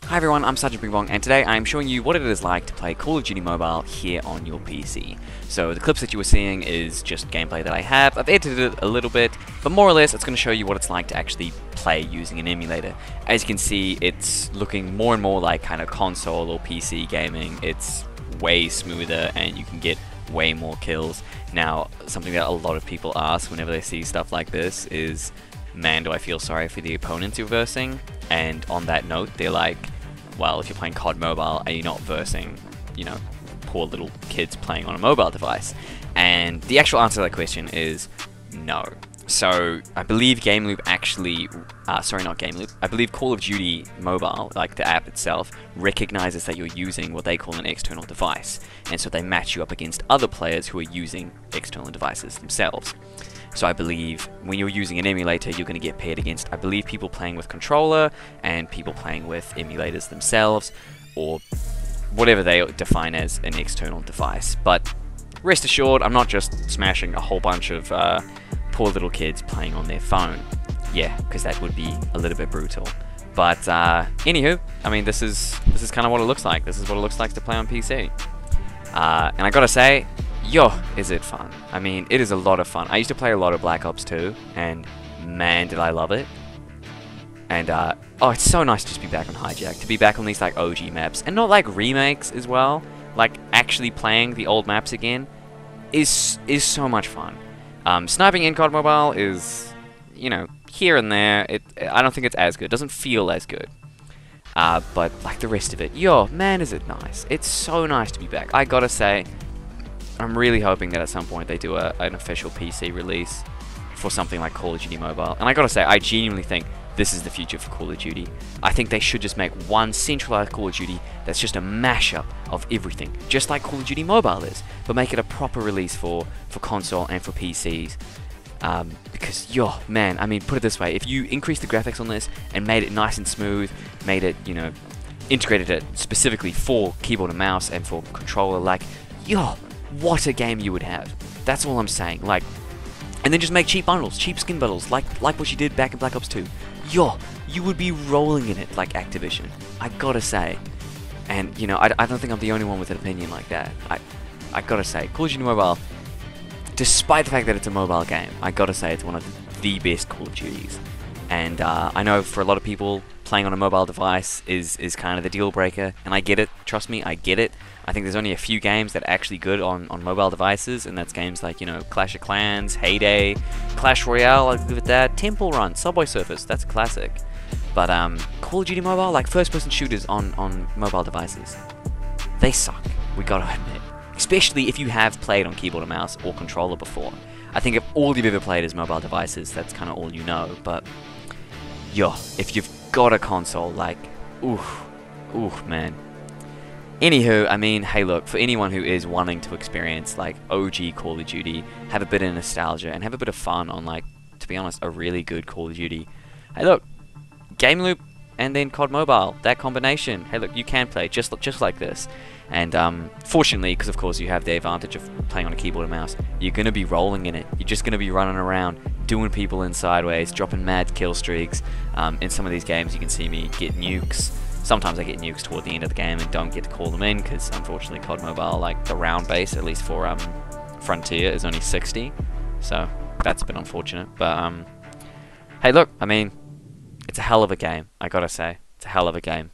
Hi everyone, I'm Sergeant Bing Bong, and today I'm showing you what it is like to play Call of Duty Mobile here on your PC. So the clips that you were seeing is just gameplay that I have. I've edited it a little bit, but more or less it's going to show you what it's like to actually play using an emulator. As you can see, it's looking more and more like kind of console or PC gaming. It's way smoother and you can get way more kills. Now, something that a lot of people ask whenever they see stuff like this is, man, do I feel sorry for the opponents you're versing? And on that note, they're like, well, if you're playing COD Mobile, are you not versing, you know, poor little kids playing on a mobile device? And the actual answer to that question is no. So, I believe Gameloop actually, sorry, not Gameloop, I believe Call of Duty Mobile, like the app itself, recognizes that you're using what they call an external device. And so they match you up against other players who are using external devices themselves. So I believe when you're using an emulator, you're going to get paired against, I believe, people playing with controller and people playing with emulators themselves, or whatever they define as an external device. But rest assured, I'm not just smashing a whole bunch of poor little kids playing on their phone. Yeah, because that would be a little bit brutal. But anywho, I mean, this is kind of what it looks like. This is what it looks like to play on PC. And I gotta say, yo, is it fun. I mean, it is a lot of fun. I used to play a lot of Black Ops 2, and man, did I love it. And, oh, it's so nice to just be back on Hijack, to be back on these, like, OG maps, and not, like, remakes as well. Like, actually playing the old maps again is so much fun. Sniping in COD Mobile is, you know, here and there. I don't think it's as good. It doesn't feel as good. But, like, the rest of it, yo, man, is it nice. It's so nice to be back. I gotta say, I'm really hoping that at some point they do an official PC release for something like Call of Duty Mobile. And I gotta say, I genuinely think this is the future for Call of Duty. I think they should just make one centralized Call of Duty that's just a mashup of everything, just like Call of Duty Mobile is, but make it a proper release for console and for PCs. Because, yo, man, I mean, put it this way, if you increase the graphics on this and made it nice and smooth, made it, you know, integrated it specifically for keyboard and mouse and for controller, like, yo, what a game you would have. That's all I'm saying. Like, and then just make cheap bundles, cheap skin bundles, like what you did back in Black Ops 2. Yo, you would be rolling in it like Activision. I gotta say. And, you know, I don't think I'm the only one with an opinion like that. I gotta say, Call of Duty Mobile, despite the fact that it's a mobile game, I gotta say it's one of the best Call of Duties. And I know for a lot of people, playing on a mobile device is kind of the deal breaker, and I get it, trust me, I get it. I think there's only a few games that are actually good on mobile devices, and that's games like, you know, Clash of Clans, Heyday, Clash Royale, I'll give it that, Temple Run, Subway Surfers, that's a classic. But Call of Duty Mobile, like first-person shooters on mobile devices, they suck, we gotta admit. Especially if you have played on keyboard and mouse or controller before. I think if all you've ever played is mobile devices, that's kind of all you know, but yo, if you've got a console, like, ooh, man. Anywho, I mean, hey look, for anyone who is wanting to experience, like, OG Call of Duty, have a bit of nostalgia, and have a bit of fun on, like, to be honest, a really good Call of Duty, hey look, Gameloop and then COD Mobile, that combination, hey look, you can play just like this. And fortunately, because of course you have the advantage of playing on a keyboard and mouse, you're going to be rolling in it. You're just going to be running around, doing people in sideways, dropping mad kill streaks. In some of these games you can see me get nukes. Sometimes I get nukes toward the end of the game and don't get to call them in, because unfortunately COD Mobile, like the round base, at least for Frontier, is only 60. So that's a bit unfortunate. But hey look, I mean, it's a hell of a game, I gotta say. It's a hell of a game.